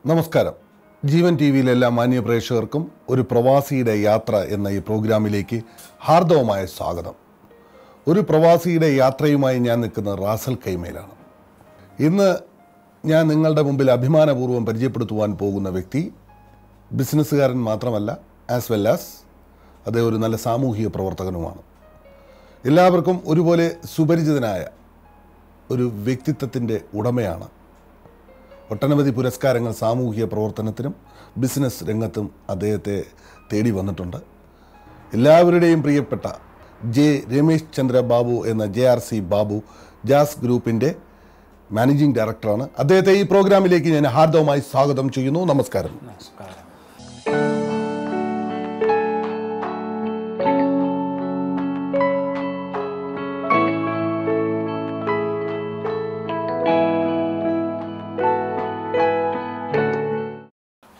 നമസ്കാരം. ജീവൻ ടി വിയിലെ എല്ലാ മാന്യ പ്രേക്ഷകർക്കും ഒരു പ്രവാസിയുടെ യാത്ര എന്ന ഈ പ്രോഗ്രാമിലേക്ക് ഹാർദവമായ സ്വാഗതം. ഒരു പ്രവാസിയുടെ യാത്രയുമായി ഞാൻ നിൽക്കുന്നത് റാസൽ ഖൈമയിലാണ്. ഇന്ന് ഞാൻ നിങ്ങളുടെ മുമ്പിൽ അഭിമാനപൂർവ്വം പരിചയപ്പെടുത്തുവാൻ പോകുന്ന വ്യക്തി ബിസിനസ്സുകാരൻ മാത്രമല്ല, ആസ് വെൽ ആസ് അദ്ദേഹം ഒരു നല്ല സാമൂഹിക പ്രവർത്തകനുമാണ്. എല്ലാവർക്കും ഒരുപോലെ സുപരിചിതനായ ഒരു വ്യക്തിത്വത്തിൻ്റെ ഉടമയാണ്. ഒട്ടനവധി പുരസ്കാരങ്ങൾ സാമൂഹിക പ്രവർത്തനത്തിനും ബിസിനസ് രംഗത്തും അദ്ദേഹത്തെ തേടി വന്നിട്ടുണ്ട്. എല്ലാവരുടെയും പ്രിയപ്പെട്ട ജെ രമേശ് ചന്ദ്ര ബാബു എന്ന JRC ബാബു ജാസ് ഗ്രൂപ്പിൻ്റെ മാനേജിംഗ് ഡയറക്ടറാണ്. അദ്ദേഹത്തെ ഈ പ്രോഗ്രാമിലേക്ക് ഞാൻ ഹാർദവമായി സ്വാഗതം ചെയ്യുന്നു. നമസ്കാരം.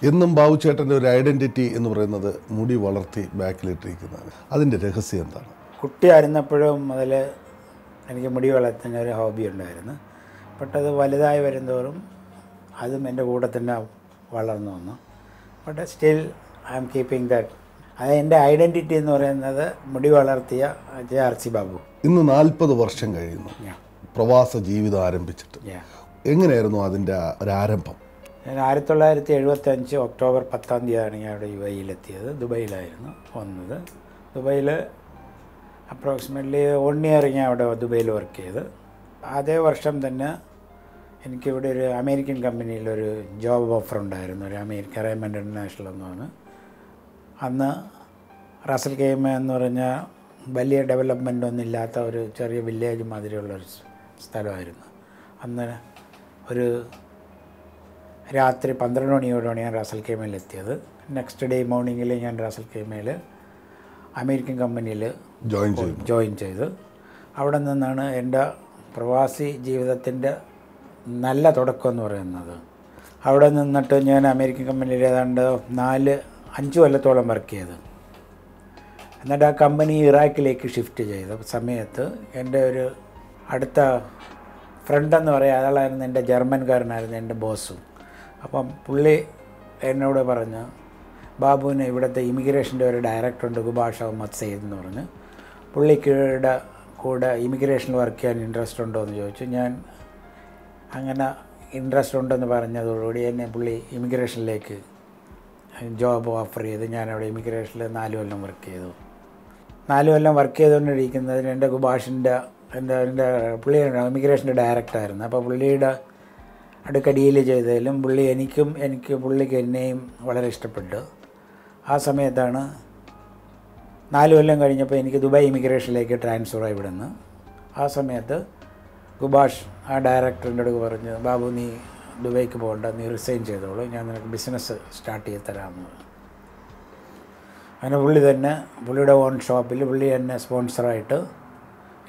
എന്നും ബാബു ചേട്ടൻ്റെ ഒരു ഐഡൻറ്റിറ്റി എന്ന് പറയുന്നത് മുടി വളർത്തി ബാക്കിലിട്ടിരിക്കുന്നതാണ്. അതിൻ്റെ രഹസ്യം എന്താണ്? കുട്ടിയായിരുന്നപ്പോഴും മുതൽ എനിക്ക് മുടി വളർത്തുന്ന ഒരു ഹോബി ഉണ്ടായിരുന്നു. ബട്ട് അത് വലുതായി വരുന്തോറും അതും എൻ്റെ കൂടെ തന്നെ വളർന്നു വന്നു. But still I am keeping that. അത് എൻ്റെ ഐഡൻറ്റിറ്റി എന്ന് പറയുന്നത് മുടി വളർത്തിയ JRC ബാബു. ഇന്ന് 40 വർഷം കഴിയുന്നു പ്രവാസ ജീവിതം ആരംഭിച്ചിട്ട്. എങ്ങനെയായിരുന്നു അതിൻ്റെ ഒരാരംഭം? ഞാൻ 1975 ഒക്ടോബർ 10 ഞാൻ അവിടെ UAE-യിലെത്തിയത്. ദുബൈയിലായിരുന്നു വന്നത്. ദുബൈയിൽ അപ്രോക്സിമേറ്റ്ലി 1 ഇയർ ഞാൻ അവിടെ ദുബൈയിൽ വർക്ക് ചെയ്ത്. അതേ വർഷം തന്നെ എനിക്കിവിടെ ഒരു അമേരിക്കൻ കമ്പനിയിലൊരു ജോബ് ഓഫർ ഉണ്ടായിരുന്നു. ഒരു അമേരിക്ക റേമണ്ട് ഇൻ്റർനാഷണൽ എന്നാണ്. അന്ന് റാസൽ ഖൈമ എന്ന് പറഞ്ഞാൽ വലിയ ഡെവലപ്മെൻ്റ് ഒന്നും ഇല്ലാത്ത ഒരു ചെറിയ വില്ലേജ് മാതിരിയുള്ളൊരു സ്ഥലമായിരുന്നു. അന്ന് ഒരു രാത്രി 12 മണിയോടെയാണ് ഞാൻ റാസൽ ഖൈമയിലെത്തിയത്. നെക്സ്റ്റ് ഡേ മോർണിംഗിൽ ഞാൻ റാസൽ ഖൈമയിൽ അമേരിക്കൻ കമ്പനിയിൽ ജോയിൻ ചെയ്ത് അവിടെ നിന്നാണ് എൻ്റെ പ്രവാസി ജീവിതത്തിൻ്റെ നല്ല തുടക്കം എന്ന് പറയുന്നത്. അവിടെ നിന്നിട്ട് ഞാൻ അമേരിക്കൻ കമ്പനിയിൽ ഏതാണ്ട് 4-5 കൊല്ലത്തോളം വർക്ക് ചെയ്ത്. എന്നിട്ട് ആ കമ്പനി ഇറാഖിലേക്ക് ഷിഫ്റ്റ് ചെയ്ത സമയത്ത് എൻ്റെ ഒരു അടുത്ത ഫ്രണ്ടെന്ന് പറയുക അയാളായിരുന്നു എൻ്റെ ജർമ്മൻകാരനായിരുന്നു എൻ്റെ ബോസും. അപ്പം പുള്ളി എന്നോട് പറഞ്ഞു, ബാബുവിന് ഇവിടുത്തെ ഇമിഗ്രേഷൻ്റെ ഒരു ഡയറക്ടറുണ്ട് ഗുബാഷ് അഹമ്മദ് സയ്യിദ് എന്ന് പറഞ്ഞ്, പുള്ളിയുടെ കൂടെ ഇമിഗ്രേഷനിൽ വർക്ക് ചെയ്യാൻ ഇൻട്രസ്റ്റ് ഉണ്ടോ എന്ന് ചോദിച്ചു. ഞാൻ അങ്ങനെ ഇൻട്രസ്റ്റ് ഉണ്ടെന്ന് പറഞ്ഞതോടുകൂടി എന്നെ പുള്ളി ഇമിഗ്രേഷനിലേക്ക് ജോബ് ഓഫർ ചെയ്ത് ഞാനവിടെ ഇമിഗ്രേഷനിൽ 4 കൊല്ലം വർക്ക് ചെയ്തു. 4 കൊല്ലം വർക്ക് ചെയ്തുകൊണ്ടിരിക്കുന്നതിന് എൻ്റെ ഗുബാഷിൻ്റെ എൻ്റെ പുള്ളി ഇമിഗ്രേഷൻ്റെ ഡയറക്ടറായിരുന്നു. അപ്പോൾ പുള്ളിയുടെ അടുക്ക ഡീല് ചെയ്തതിലും പുള്ളിക്ക് എന്നെയും വളരെ ഇഷ്ടപ്പെട്ടു. ആ സമയത്താണ് 4 കൊല്ലം കഴിഞ്ഞപ്പോൾ എനിക്ക് ദുബായ് ഇമിഗ്രേഷനിലേക്ക് ട്രാൻസ്ഫറായി വിടുന്നു. ആ സമയത്ത് ഗുബാഷ് ആ ഡയറക്ടറിൻ്റെ അടുത്ത് പറഞ്ഞു, ബാബു നീ ദുബൈക്ക് പോകണ്ട, നീ റിസൈൻ ചെയ്തോളൂ, ഞാൻ നിനക്ക് ബിസിനസ് സ്റ്റാർട്ട് ചെയ്ത് തരാമെന്ന്. അങ്ങനെ പുള്ളിയുടെ ഓൺ ഷോപ്പിൽ പുള്ളി എന്നെ സ്പോൺസറായിട്ട്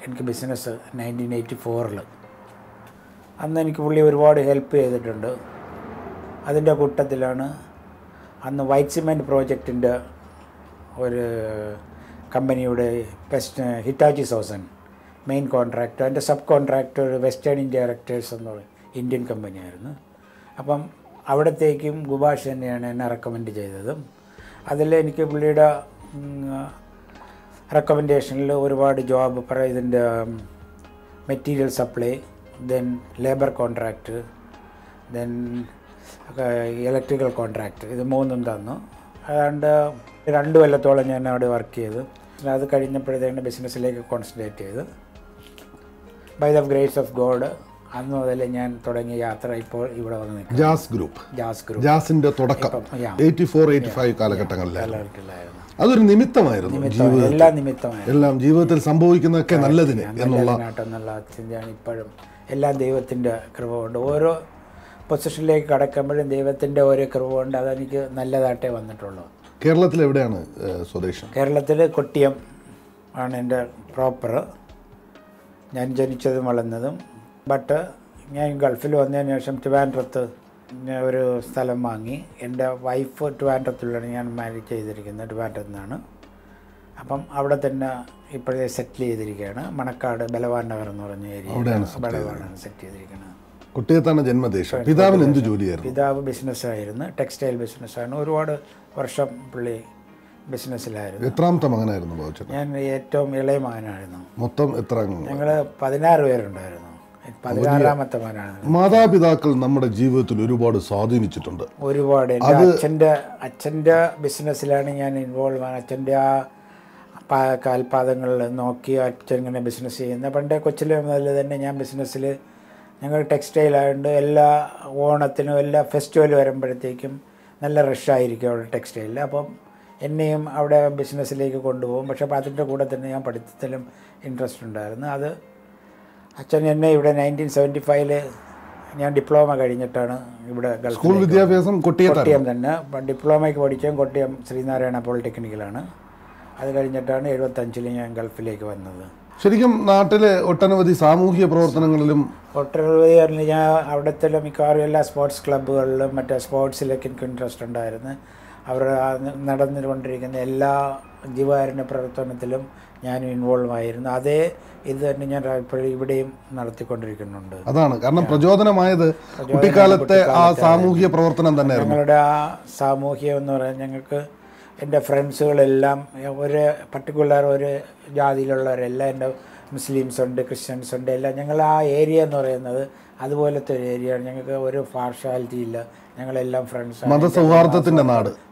എനിക്ക് ബിസിനസ് 1984 അന്ന് എനിക്ക് പുള്ളി ഒരുപാട് ഹെൽപ്പ് ചെയ്തിട്ടുണ്ട്. അതിൻ്റെ കൂട്ടത്തിലാണ് അന്ന് വൈറ്റ് സിമെൻറ്റ് പ്രോജക്റ്റിൻ്റെ ഒരു കമ്പനിയുടെ ഹിറ്റാച്ചി സോസൻ മെയിൻ കോൺട്രാക്ടർ. എൻ്റെ sub contractor western India directors എന്ന് പറയും, ഇന്ത്യൻ കമ്പനിയായിരുന്നു. അപ്പം അവിടത്തേക്കും ഗുബാഷ് തന്നെയാണ് എന്നെ റെക്കമെൻഡ് ചെയ്തതും. അതിൽ എനിക്ക് പുള്ളിയുടെ റെക്കമെൻഡേഷനിൽ ഒരുപാട് ജോബ് ഇതിൻ്റെ material supply, then labour contract, then electrical contract, ഇത് 3 തന്നു. അതുകൊണ്ട് 2 കൊല്ലത്തോളം ഞാൻ അവിടെ വർക്ക് ചെയ്തു. അത് കഴിഞ്ഞപ്പോഴത്തേക്ക് ബിസിനസ്സിലേക്ക് കോൺസെൻട്രേറ്റ് ചെയ്ത് by the grace of God അന്ന് മുതൽ ഞാൻ തുടങ്ങിയ യാത്ര ഇപ്പോൾ ഇവിടെ വന്ന് നിൽക്കും. ജാസ് ഗ്രൂപ്പ്, ജാസിന്റെ തുടക്കം 84-85 കാലഘട്ടങ്ങളിലായിരുന്നു. അതൊരു നിമിത്തമായിരുന്നു, എല്ലാം ജീവിതത്തിൽ സംഭവിക്കുന്നതൊക്കെ നല്ലതിന് എന്നുള്ള ചിന്തയാണ്. ഇപ്പോഴും എല്ലാം ദൈവത്തിൻ്റെ കൃപ കൊണ്ട് ഓരോ പൊസിഷനിലേക്ക് കടക്കുമ്പോഴും ദൈവത്തിൻ്റെ ഓരോ കൃപ കൊണ്ട് അതെനിക്ക് നല്ലതായിട്ടേ വന്നിട്ടുള്ളൂ. കേരളത്തിൽ എവിടെയാണ് സ്വദേശം? കേരളത്തിൽ കൊട്ടിയം ആണ് എൻ്റെ പ്രോപ്പർ. ഞാൻ ജനിച്ചതും വളർന്നതും. ബട്ട് ഞാൻ ഗൾഫിൽ വന്നതിന് ശേഷം ട്രിവാൻഡ്രത്ത് ഒരു സ്ഥലം വാങ്ങി. എൻ്റെ വൈഫ് ട്രിവാൻഡ്രത്തുള്ളതാണ്, ഞാൻ മാരേജ് ചെയ്തിരിക്കുന്നത് ട്രിവാൻഡ്രത്ത് നിന്നാണ്. അപ്പം അവിടെ തന്നെ ഇപ്പോഴേ സെറ്റിൽ ചെയ്തിരിക്കുകയാണ്. മണക്കാട് ബലവാൻ നഗർ എന്ന് പറഞ്ഞ ഏരിയ, ബലവാനാണ് സെറ്റ് ചെയ്തിരിക്കുന്നത്. കുട്ടിയത്താണ് ജന്മദേശം. പിതാവിന് എന്ത് ജോലിയായിരുന്നു? പിതാവ് ബിസിനസ്സായിരുന്നു, ടെക്സ്റ്റൈൽ ബിസിനസ്സാണ്. ഒരുപാട് വർഷം പുള്ളി ബിസിനസ്സിലായിരുന്നു. എത്രാമത്തെ മകനായിരുന്നു ബാബുച്ചേട്ടൻ? ഞാൻ ഏറ്റവും ഇളയ മകനായിരുന്നു. മൊത്തം എത്ര? ഞങ്ങൾ 16 പേരുണ്ടായിരുന്നു. 16ാമത്തെ മകനാണ്. മാതാപിതാക്കൾ നമ്മുടെ ജീവിതത്തിൽ ഒരുപാട് സ്വാധീനിച്ചിട്ടുണ്ട്. ഒരുപാട്. അച്ഛൻ്റെ ബിസിനസ്സിലാണ് ഞാൻ ഇൻവോൾവ് ആണ്. അച്ഛൻ്റെ ആ കാൽപാദങ്ങളിൽ നോക്കി അച്ഛൻ ഇങ്ങനെ ബിസിനസ് ചെയ്യുന്നത്. പണ്ടേ കൊച്ചിലെ മുതൽ തന്നെ ഞാൻ ബിസിനസ്സിൽ, ഞങ്ങൾ ടെക്സ്റ്റൈലായതുകൊണ്ട് എല്ലാ ഓണത്തിനും എല്ലാ ഫെസ്റ്റിവൽ വരുമ്പോഴത്തേക്കും നല്ല റഷായിരിക്കും അവിടെ ടെക്സ്റ്റൈലിൽ. അപ്പം എന്നെയും അവിടെ ബിസിനസ്സിലേക്ക് കൊണ്ടുപോകും. പക്ഷേ അപ്പോൾ അതിൻ്റെ കൂടെ തന്നെ ഞാൻ പഠിത്തത്തിലും ഇൻട്രസ്റ്റ് ഉണ്ടായിരുന്നു. അത് അച്ഛൻ എന്നെ ഇവിടെ 1975 ഞാൻ ഡിപ്ലോമ കഴിഞ്ഞിട്ടാണ് ഇവിടെ സ്കൂൾ വിദ്യാഭ്യാസം കൊട്ടിയം തന്നെ. ഡിപ്ലോമയ്ക്ക് പഠിച്ചത് കൊട്ടിയം ശ്രീനാരായണ പോളിടെക്നിക്കിലാണ്. അത് കഴിഞ്ഞിട്ടാണ് 75 ഞാൻ ഗൾഫിലേക്ക് വന്നത്. ശരിക്കും നാട്ടിലെ ഒട്ടനവധി സാമൂഹിക പ്രവർത്തനങ്ങളിലും ഒട്ടനവധി ഞാൻ അവിടുത്തെ മിക്കവാറും എല്ലാ സ്പോർട്സ് ക്ലബ്ബുകളിലും മറ്റേ സ്പോർട്സിലൊക്കെ എനിക്ക് ഇൻട്രസ്റ്റ് ഉണ്ടായിരുന്നു. അവർ നടന്നുകൊണ്ടിരിക്കുന്ന എല്ലാ ജീവകാരുണ്യ പ്രവർത്തനത്തിലും ഞാനും ഇൻവോൾവ് ആയിരുന്നു. അതേ ഇത് തന്നെ ഞാൻ ഇവിടെയും നടത്തിക്കൊണ്ടിരിക്കുന്നുണ്ട്. അതാണ് കാരണം പ്രചോദനമായത് കുട്ടിക്കാലത്തെ ആ സാമൂഹിക പ്രവർത്തനം തന്നെ. ഞങ്ങളുടെ ആ സാമൂഹ്യം എന്ന് പറയുന്നത്, ഞങ്ങൾക്ക് എൻ്റെ ഫ്രണ്ട്സുകളെല്ലാം ഒരു പർട്ടിക്കുലർ ഒരു ജാതിയിലുള്ളവരെല്ലാം, എൻ്റെ മുസ്ലിംസ് ഉണ്ട്, ക്രിസ്ത്യൻസ് ഉണ്ട്, എല്ലാം. ഞങ്ങൾ ആ ഏരിയ എന്ന് പറയുന്നത് അതുപോലത്തെ ഒരു ഏരിയയാണ്. ഞങ്ങൾക്ക് ഒരു പാർഷ്യാലിറ്റി ഇല്ല. ഞങ്ങളെല്ലാം ഫ്രണ്ട്സ്. മതസൗഹാർദ്ദത്തിൻ്റെ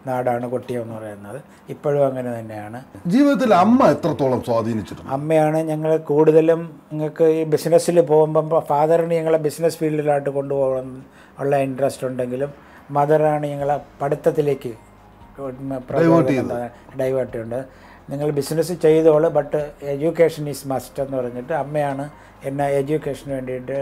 നാടാണ് കൊട്ടിയം എന്ന് പറയുന്നത്. ഇപ്പോഴും അങ്ങനെ തന്നെയാണ്. ജീവിതത്തിൽ അമ്മ എത്രത്തോളം സ്വാധീനിച്ചിട്ടുണ്ട്? അമ്മയാണ് ഞങ്ങൾ കൂടുതലും. നിങ്ങൾക്ക് ഈ ബിസിനസ്സിൽ പോകുമ്പം ഫാദറിന് ഞങ്ങളെ ബിസിനസ് ഫീൽഡിലായിട്ട് കൊണ്ടുപോകാൻ ഉള്ള ഇൻട്രസ്റ്റ് ഉണ്ടെങ്കിലും മദറാണ് ഞങ്ങളെ പഠിത്തത്തിലേക്ക് ഡൈവേർട്ട് ചെയ്യുന്നത്. നിങ്ങൾ ബിസിനസ് ചെയ്തോളൂ, ബട്ട് എഡ്യൂക്കേഷൻ ഈസ് മസ്റ്റ് എന്ന് പറഞ്ഞിട്ട് അമ്മയാണ് എന്നെ എഡ്യൂക്കേഷന് വേണ്ടിയിട്ട്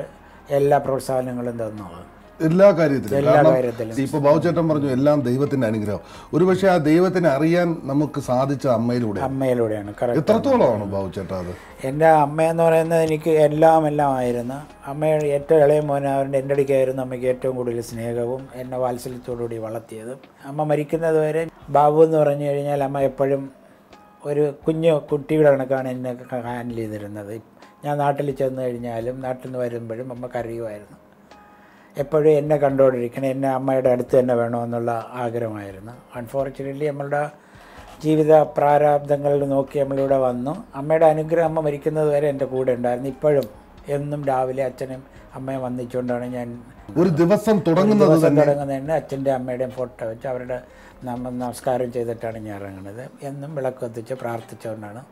എല്ലാ പ്രോത്സാഹനങ്ങളും തന്നത്. എല്ലാ കാര്യത്തിലും. ഇപ്പോൾ ബാബുച്ചേട്ടൻ പറഞ്ഞു എല്ലാം ദൈവത്തിൻ്റെ അനുഗ്രഹം. ഒരുപക്ഷെ ആ ദൈവത്തിനെ അറിയാൻ നമുക്ക് സാധിച്ച അമ്മയിലൂടെയാണ്. എത്രത്തോളമാണ് ബാബുച്ചേട്ടൻ അത്? എൻ്റെ അമ്മയെന്ന് പറയുന്നത് എനിക്ക് എല്ലാം ആയിരുന്നു. അമ്മയുടെ ഏറ്റവും ഇളയ മോനായതുകൊണ്ട് എൻ്റെ അടുക്കായിരുന്നു അമ്മയ്ക്ക് ഏറ്റവും കൂടുതൽ സ്നേഹവും എന്നെ വാത്സല്യത്തോടുകൂടി വളർത്തിയതും. അമ്മ മരിക്കുന്നത് വരെ ബാബു എന്ന് പറഞ്ഞു കഴിഞ്ഞാൽ അമ്മ എപ്പോഴും ഒരു കുട്ടിയുടെ കണക്കാണ് എന്നെ ഹാൻഡിൽ ചെയ്തിരുന്നത്. ഞാൻ നാട്ടിൽ ചെന്ന് കഴിഞ്ഞാലും നാട്ടിൽ നിന്ന് വരുമ്പോഴും അമ്മ കരയുമായിരുന്നു. എപ്പോഴും എന്നെ കണ്ടുകൊണ്ടിരിക്കണം, എന്നെ അമ്മയുടെ അടുത്ത് തന്നെ വേണമെന്നുള്ള ആഗ്രഹമായിരുന്നു. അൺഫോർച്യുനേറ്റ്ലി നമ്മളുടെ ജീവിത പ്രാരാബ്ദങ്ങൾ നോക്കി നമ്മളിവിടെ വന്നു. അമ്മയുടെ അനുഗ്രഹം അമ്മ മരിക്കുന്നത് വരെ എൻ്റെ കൂടെ ഉണ്ടായിരുന്നു. ഇപ്പോഴും എന്നും രാവിലെ അച്ഛനും അമ്മയും വന്നിച്ചുകൊണ്ടാണ് ഞാൻ ഒരു ദിവസം തുടങ്ങുന്നതിന് അച്ഛൻ്റെ അമ്മയുടെയും ഫോട്ടോ വെച്ച് അവരുടെ നമസ്കാരം ചെയ്തിട്ടാണ് ഞാൻ ഇറങ്ങുന്നത്. എന്നും വിളക്ക് കത്തിച്ച് പ്രാർത്ഥിച്ചുകൊണ്ടാണ്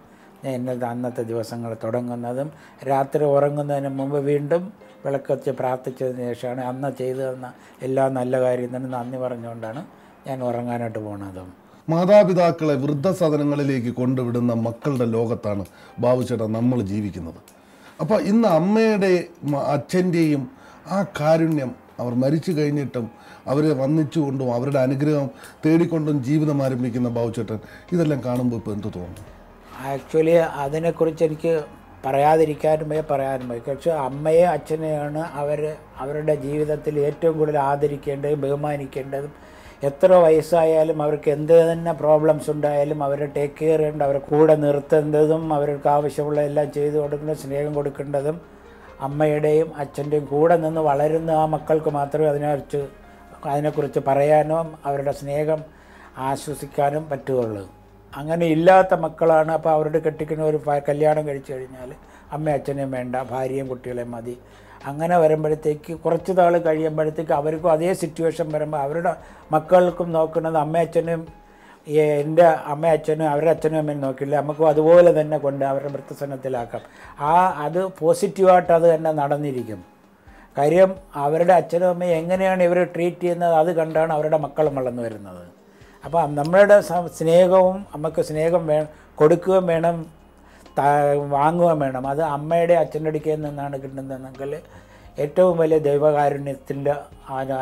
ഞാൻ അന്നത്തെ ദിവസങ്ങൾ തുടങ്ങുന്നതും. രാത്രി ഉറങ്ങുന്നതിന് മുമ്പ് വീണ്ടും വിളക്ക് കത്തിച്ച് പ്രാർത്ഥിച്ചതിന് ശേഷമാണ് അന്ന് ചെയ്തു തന്ന എല്ലാ നല്ല കാര്യം തന്നെ നന്ദി പറഞ്ഞുകൊണ്ടാണ് ഞാൻ ഉറങ്ങാനായിട്ട് പോകുന്നതും. മാതാപിതാക്കളെ വൃദ്ധസദനങ്ങളിലേക്ക് കൊണ്ടുവിടുന്ന മക്കളുടെ ലോകത്താണ് ബാബുച്ചേട്ടൻ നമ്മൾ ജീവിക്കുന്നത്. അപ്പോൾ ഇന്ന് അമ്മയുടെ അച്ഛൻ്റെയും ആ കാരുണ്യം, അവർ മരിച്ചു കഴിഞ്ഞിട്ടും അവരെ വന്നിച്ചുകൊണ്ടും അവരുടെ അനുഗ്രഹം തേടിക്കൊണ്ടും ജീവിതം ആരംഭിക്കുന്ന ബാബുച്ചേട്ടൻ, ഇതെല്ലാം കാണുമ്പോൾ ഇപ്പോൾ എന്ത് തോന്നുന്നു? ആക്ച്വലി അതിനെക്കുറിച്ച് എനിക്ക് പറയാതിരിക്കാനും പറയാനും പക്ഷേ അമ്മയെ അച്ഛനെയാണ് അവരുടെ ജീവിതത്തിൽ ഏറ്റവും കൂടുതൽ ആദരിക്കേണ്ടതും ബഹുമാനിക്കേണ്ടതും എത്ര വയസ്സായാലും അവർക്ക് എന്ത് തന്നെ പ്രോബ്ലംസ് ഉണ്ടായാലും അവരെ ടേക്ക് കെയർ ചെയ്യേണ്ട, അവരെ കൂടെ നിർത്തേണ്ടതും അവർക്ക് ആവശ്യമുള്ള എല്ലാം ചെയ്തു കൊടുക്കേണ്ടതും സ്നേഹം കൊടുക്കേണ്ടതും അമ്മയുടെയും അച്ഛൻ്റെയും കൂടെ നിന്ന് വളരുന്ന ആ മക്കൾക്ക് മാത്രമേ അതിനെക്കുറിച്ച് പറയാനോ അവരുടെ സ്നേഹം ആശ്വസിക്കാനും പറ്റുകയുള്ളൂ. അങ്ങനെ ഇല്ലാത്ത മക്കളാണ്. അപ്പോൾ അവരുടെ കെട്ടിക്കുന്ന ഒരു കല്യാണം കഴിച്ചു കഴിഞ്ഞാൽ അമ്മയും അച്ഛനെയും വേണ്ട, ഭാര്യയും കുട്ടികളെയും മതി. അങ്ങനെ വരുമ്പോഴത്തേക്ക് കുറച്ച് നാൾ കഴിയുമ്പോഴത്തേക്ക് അവർക്കും അതേ സിറ്റുവേഷൻ വരുമ്പോൾ അവരുടെ മക്കൾക്കും നോക്കുന്നത് അമ്മയും അച്ഛനും എൻ്റെ അമ്മയും അച്ഛനും അവരുടെ അച്ഛനും അമ്മയും നോക്കില്ല, നമുക്കും അതുപോലെ തന്നെ കൊണ്ട് അവരുടെ വൃദ്ധസനത്തിലാക്കാം. അത് പോസിറ്റീവായിട്ട് അത് തന്നെ നടന്നിരിക്കും. കാര്യം അവരുടെ അച്ഛനും അമ്മയും എങ്ങനെയാണ് ഇവർ ട്രീറ്റ് ചെയ്യുന്നത് അത് കണ്ടാണ് അവരുടെ മക്കളും വളർന്നു വരുന്നത്. അപ്പോൾ നമ്മളുടെ സ്നേഹവും നമുക്ക് സ്നേഹം കൊടുക്കുകയും വേണം, വാങ്ങുകയും വേണം. അത് അമ്മയുടെ അച്ഛൻ്റെ അടുക്കൽ നിന്നാണ് കിട്ടുന്നതെങ്കിൽ ഏറ്റവും വലിയ ദൈവകാരുണ്യത്തിൻ്റെ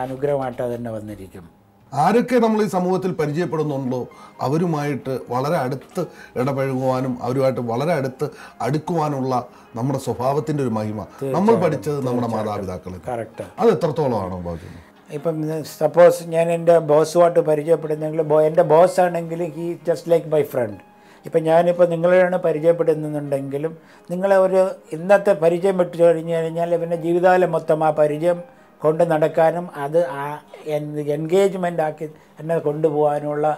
അനുഗ്രഹമായിട്ട് അത് തന്നെ വന്നിരിക്കും. ആരൊക്കെ നമ്മൾ ഈ സമൂഹത്തിൽ പരിചയപ്പെടുന്നുണ്ടോ അവരുമായിട്ട് വളരെ അടുത്ത് ഇടപഴകുവാനും അവരുമായിട്ട് വളരെ അടുത്ത് അടുക്കുവാനുള്ള നമ്മുടെ സ്വഭാവത്തിൻ്റെ ഒരു മഹിമ നമ്മൾ പഠിച്ചത് നമ്മുടെ മാതാപിതാക്കളിൽ. കറക്റ്റ്. അത് എത്രത്തോളമാണോ ബാബു? ഇപ്പം സപ്പോസ് ഞാൻ എൻ്റെ ബോസുമായിട്ട് പരിചയപ്പെടുന്നെങ്കിൽ എൻ്റെ ബോസ് ആണെങ്കിൽ he just like my friend. ഇപ്പം ഞാനിപ്പോൾ നിങ്ങളെയാണ് പരിചയപ്പെടുന്നുണ്ടെങ്കിലും നിങ്ങളെ ഒരു ഇന്നത്തെ പരിചയം വിട്ടു കഴിഞ്ഞ് കഴിഞ്ഞാൽ പിന്നെ ജീവിതകാലം മൊത്തം ആ പരിചയം കൊണ്ട് നടക്കാനും അത് എൻഗേജ്മെൻ്റ് ആക്കി എന്നെ കൊണ്ടുപോകാനുള്ള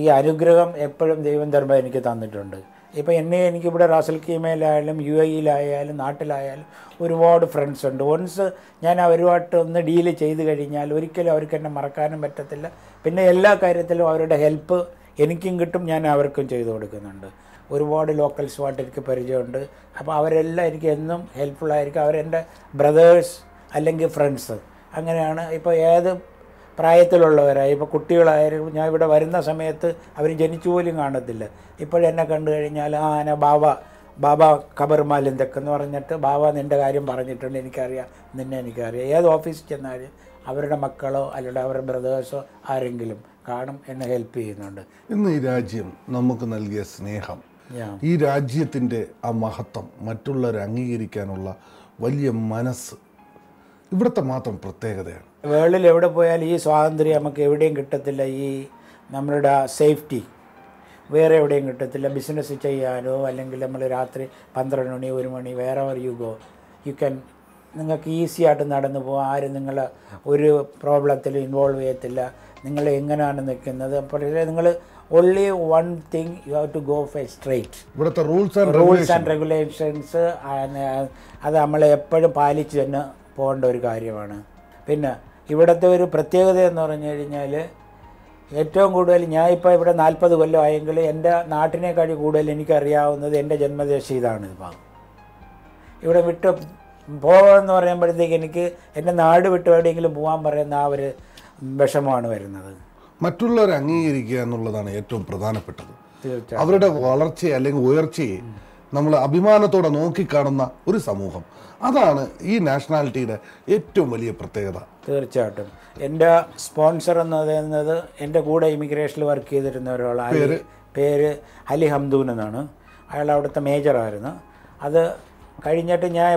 ഈ അനുഗ്രഹം എപ്പോഴും ദൈവം ധർമ്മം എനിക്ക് തന്നിട്ടുണ്ട്. ഇപ്പം എനിക്കിവിടെ റാസൽ കീമയിലായാലും UAE-യിലായാലും നാട്ടിലായാലും ഒരുപാട് ഫ്രണ്ട്സ് ഉണ്ട്. വൺസ് ഞാൻ അവരുമായിട്ട് ഒന്ന് ഡീല് ചെയ്ത് കഴിഞ്ഞാൽ ഒരിക്കലും അവർക്ക് എന്നെ മറക്കാനും പറ്റത്തില്ല. പിന്നെ എല്ലാ കാര്യത്തിലും അവരുടെ ഹെൽപ്പ് എനിക്കും കിട്ടും, ഞാൻ അവർക്കും ചെയ്തു കൊടുക്കുന്നുണ്ട്. ഒരുപാട് ലോക്കൽസുമായിട്ട് എനിക്ക് പരിചയമുണ്ട്. അപ്പോൾ അവരെല്ലാം എനിക്ക് എന്നും ഹെൽപ്ഫുള്ളായിരിക്കും. അവരെൻ്റെ ബ്രദേഴ്സ് അല്ലെങ്കിൽ ഫ്രണ്ട്സ് അങ്ങനെയാണ്. ഇപ്പോൾ ഏത് പ്രായത്തിലുള്ളവരായി, ഇപ്പോൾ കുട്ടികളായാലും ഞാൻ ഇവിടെ വരുന്ന സമയത്ത് അവർ ജനിച്ചു പോലും കാണത്തില്ല. ഇപ്പോഴെന്നെ കണ്ടു കഴിഞ്ഞാൽ ഞാൻ ബാബ ഖബർ മാലിന്തൊക്കെന്ന് പറഞ്ഞിട്ട് ബാബ നിൻ്റെ കാര്യം പറഞ്ഞിട്ടുണ്ട്, എനിക്കറിയാം, നിന്നെ എനിക്കറിയാം. ഏത് ഓഫീസിൽ ചെന്നാലും അവരുടെ മക്കളോ അല്ലെങ്കിൽ അവരുടെ ബ്രദേഴ്സോ ആരെങ്കിലും കാണും, എന്നെ ഹെൽപ്പ് ചെയ്യുന്നുണ്ട്. ഇന്ന് ഈ രാജ്യം നമുക്ക് നൽകിയ സ്നേഹം, ഈ രാജ്യത്തിൻ്റെ ആ മഹത്വം മറ്റുള്ളവർ അംഗീകരിക്കാനുള്ള വലിയ മനസ്സ് ഇവിടുത്തെ മാത്രം പ്രത്യേകതയാണ്. വേൾഡിൽ എവിടെ പോയാലും ഈ സ്വാതന്ത്ര്യം നമുക്ക് എവിടെയും കിട്ടത്തില്ല. ഈ നമ്മളുടെ സേഫ്റ്റി വേറെ എവിടെയും കിട്ടത്തില്ല. ബിസിനസ് ചെയ്യാനോ അല്ലെങ്കിൽ നമ്മൾ രാത്രി 12 മണി 1 മണി വേറെ യു ക്യാൻ നിങ്ങൾക്ക് ഈസി ആയിട്ട് നടന്നു പോകാം. ആരും നിങ്ങളെ ഒരു പ്രോബ്ലത്തിൽ ഇൻവോൾവ് ചെയ്യത്തില്ല. നിങ്ങൾ എങ്ങനെയാണ് നിൽക്കുന്നത്. അപ്പോൾ നിങ്ങൾ only one thing you have to go for straight. ഇവിടുത്തെ റൂൾസ് ആൻഡ് റെഗുലേഷൻസ് അത് നമ്മൾ എപ്പോഴും പാലിച്ച് തന്നെ പോകേണ്ട ഒരു കാര്യമാണ്. പിന്നെ ഇവിടുത്തെ ഒരു പ്രത്യേകത എന്ന് പറഞ്ഞു കഴിഞ്ഞാൽ ഏറ്റവും കൂടുതൽ ഞാൻ ഇപ്പോൾ ഇവിടെ 40 കൊല്ലം ആയെങ്കിൽ എൻ്റെ നാട്ടിനേക്കാൾ കൂടുതൽ എനിക്കറിയാവുന്നത് എൻ്റെ ജന്മദേശം ഇതാണ്. ഇപ്പം ഇവിടെ വിട്ട് പോകാമെന്ന് പറയുമ്പോഴത്തേക്ക് എനിക്ക് എൻ്റെ നാട് വിട്ട് എവിടെയെങ്കിലും പോകാൻ പറയുന്ന ആ ഒരു വിഷമമാണ് വരുന്നത്. മറ്റുള്ളവരെ അംഗീകരിക്കുക എന്നുള്ളതാണ് ഏറ്റവും പ്രധാനപ്പെട്ടത്. തീർച്ചയായും അവരുടെ വളർച്ചയെ അല്ലെങ്കിൽ ഉയർച്ചയെ നമ്മൾ അഭിമാനത്തോടെ നോക്കിക്കാണുന്ന ഒരു സമൂഹം, അതാണ് ഈ നാഷണാലിറ്റിയുടെ ഏറ്റവും വലിയ പ്രത്യേകത. തീർച്ചയായിട്ടും എൻ്റെ സ്പോൺസർ എന്ന് പറയുന്നത് എൻ്റെ കൂടെ ഇമിഗ്രേഷനിൽ വർക്ക് ചെയ്തിരുന്ന ഒരാളാണ്. പേര് അലി ഹംദൂൻ എന്നാണ്. അയാൾ അവിടുത്തെ മേജറായിരുന്നു. അത് കഴിഞ്ഞിട്ട് ഞാൻ